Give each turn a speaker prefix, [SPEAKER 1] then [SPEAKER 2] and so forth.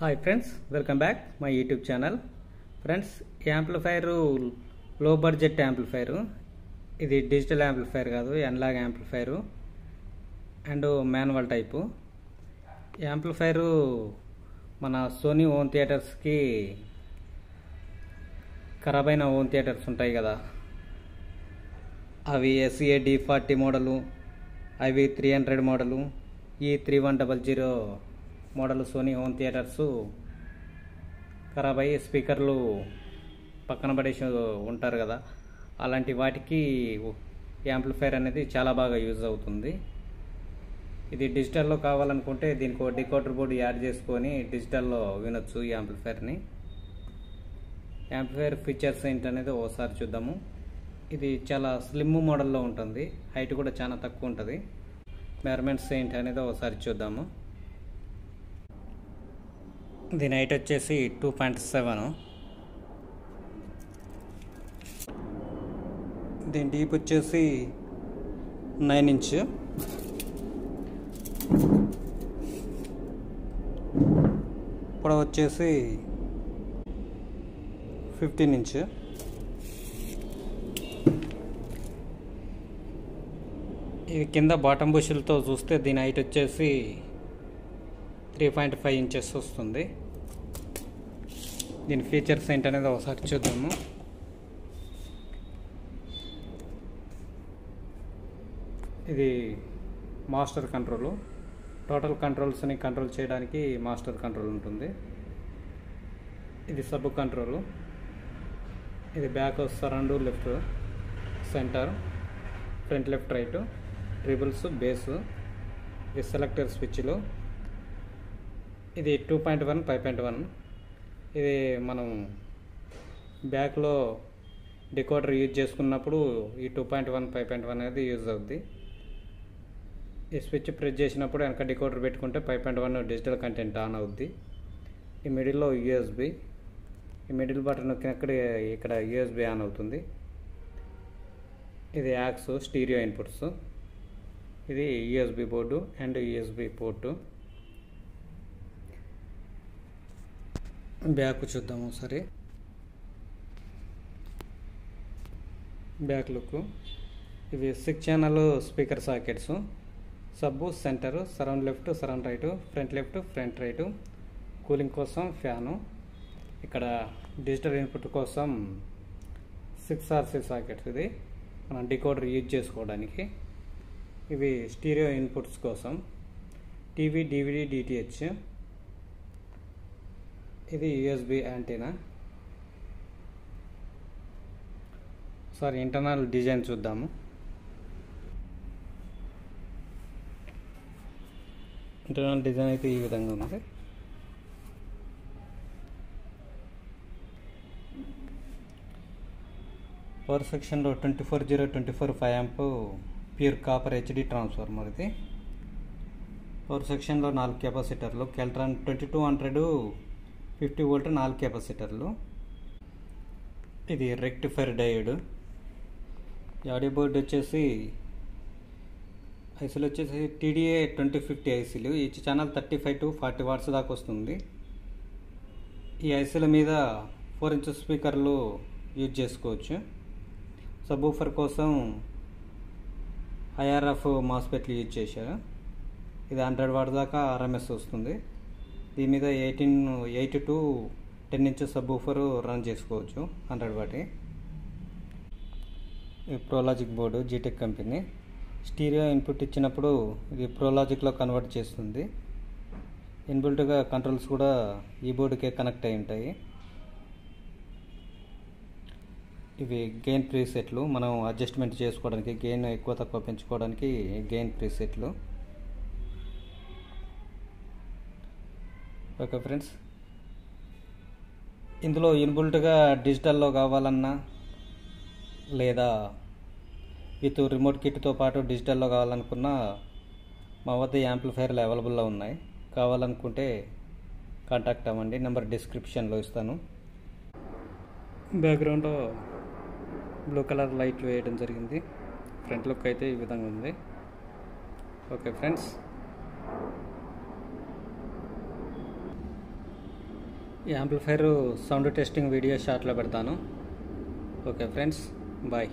[SPEAKER 1] Hi friends, welcome back my YouTube channel. Friends, ఈ amplifier లో budget amplifier. ఇది digital amplifier కాదు, analogue amplifier and manual type. ఈ amplifier మన Sony home థియేటర్స్కి ఖరాబ్ అయిన హోమ్ థియేటర్స్ ఉంటాయి కదా, అవి SEA D40 మోడలు, అవి 300 model, E3100 model Sony home theatres ఖరాబ్ అయ్యి స్పీకర్లు పక్కన పడేసి ఉంటారు కదా, అలాంటి వాటికి యాంప్లిఫైర్ అనేది చాలా బాగా యూజ్ అవుతుంది. ఇది డిజిటల్లో కావాలనుకుంటే దీనికి ఒక డికోడర్ బోర్డు యాడ్ చేసుకొని డిజిటల్లో వినొచ్చు ఈ యాంప్లిఫైర్ని. యాంప్లిఫైర్ ఫీచర్స్ ఏంటనేది ఒకసారి చూద్దాము. ఇది చాలా స్లిమ్ మోడల్లో ఉంటుంది, హైట్ కూడా చాలా తక్కువ ఉంటుంది. మెజర్మెంట్స్ ఏంటి అనేది ఒకసారి చూద్దాము. దీని హైట్ వచ్చేసి 2.7, దీని డీప్ వచ్చేసి 9 ఇంచ్, పొడవు వచ్చేసి 15 ఇంచ్. ఇది కింద బాటమ్ బుషులతో చూస్తే దీని హైట్ వచ్చేసి 3.5 ఇంచెస్ వస్తుంది. దీని ఫీచర్స్ ఏంటనేది ఒకసారి చూద్దాము. ఇది మాస్టర్ కంట్రోల్, టోటల్ కంట్రోల్స్ని కంట్రోల్ చేయడానికి మాస్టర్ కంట్రోల్ ఉంటుంది. ఇది సబ్ కంట్రోల్, ఇది back surround, left, centre, front, left, right, triples, base, ఇది సెలెక్టర్ స్విచ్లు. ఇది 2.1, 5.1. ఇది మనం బ్యాక్లో డికోడర్ యూజ్ చేసుకున్నప్పుడు ఈ 2.1, 5.1 అనేది యూజ్ అవుద్ది. ఈ స్విచ్ ప్రెస్ చేసినప్పుడు వెనక డికోడర్ పెట్టుకుంటే 5.1 డిజిటల్ కంటెంట్ ఆన్ అవుద్ది. ఈ మిడిల్లో USB, ఈ మిడిల్ బటన్ నొక్కినక్కడ ఇక్కడ USB ఆన్ అవుతుంది. ఇది యాక్స్, స్టీరియో ఇన్పుట్స్, ఇది USB board and USB port. Back చూద్దాము ఒకసారి. బ్యాక్ లుక్, ఇవి 6 ఛానల్ స్పీకర్ సాకెట్స్, సబ్బు, centre, surround left, surround right, front left, front right, cooling కోసం ఫ్యాను. ఇక్కడ డిజిటల్ ఇన్పుట్ కోసం 6RC సాకెట్స్, ఇది మనం డికోడర్ యూజ్ చేసుకోవడానికి. ఇవి స్టీరియో ఇన్పుట్స్ కోసం, టీవీ, DVD, DTH. ఇది USB antenna. Sorry, internal design చూద్దాము. ఇంటర్నల్ డిజైన్ అయితే ఈ విధంగా ఉంది. పవర్ సెక్షన్లో 24/0/24 amp pure copper HD transformer. ఇది పవర్ సెక్షన్లో 4 కెపాసిటర్లు, కెల్ట్రాన్ 2200 50 వోల్ట్ 4 కెపాసిటర్లు. ఇది రెక్టిఫైర్ డయోడ్. ఆడియో బోర్డు వచ్చేసి ఐసీలు వచ్చేసి TDA 2050 ఐసీలు. ఈచ్ ఛానల్ 35 to 40 వాట్స్ దాకా వస్తుంది. ఈ ఐసీల మీద 4 ఇంచ్ స్పీకర్లు యూజ్ చేసుకోవచ్చు. సబ్-వూఫర్ కోసం IRF మాస్ఫెట్లు యూజ్ చేశారు. ఇది 100 వాట్స్ దాకా RMS వస్తుంది. దీని మీద 8 to 10 ఇంచ్ సబ్-వూఫర్ రన్ చేసుకోవచ్చు 100 వాట్. ఇది Pro Logic board, G Tech company. Stereo input ఇచ్చినప్పుడు ఇది ప్రోలాజిక్లో కన్వర్ట్ చేస్తుంది. ఇన్బుల్ట్గా కంట్రోల్స్ కూడా ఈ బోర్డుకే కనెక్ట్ అయి ఉంటాయి. ఇవి గెయిన్ ప్రీసెట్లు, మనం అడ్జస్ట్మెంట్ చేసుకోవడానికి, గెయిన్ ఎక్కువ తక్కువ పెంచుకోవడానికి గెయిన్ ప్రీసెట్లు. ఓకే ఫ్రెండ్స్, ఇందులో ఇన్బుల్ట్గా డిజిటల్లో కావాలన్నా లేదా విత్ రిమోట్ కిట్తో పాటు డిజిటల్లో కావాలనుకున్నా మా వద్ద యాంప్లిఫైర్లు అవైలబుల్లో ఉన్నాయి. కావాలనుకుంటే కాంటాక్ట్ అవ్వండి, నెంబర్ డిస్క్రిప్షన్లో ఇస్తాను. బ్యాక్గ్రౌండ్లో బ్లూ కలర్ లైట్లు వేయడం జరిగింది. ఫ్రంట్ లుక్ అయితే ఈ విధంగా ఉంది. ఓకే ఫ్రెండ్స్, ఈ యాంప్లిఫైర్ సౌండ్ టెస్టింగ్ వీడియో షార్ట్లో పెడతాను. Okay friends, bye.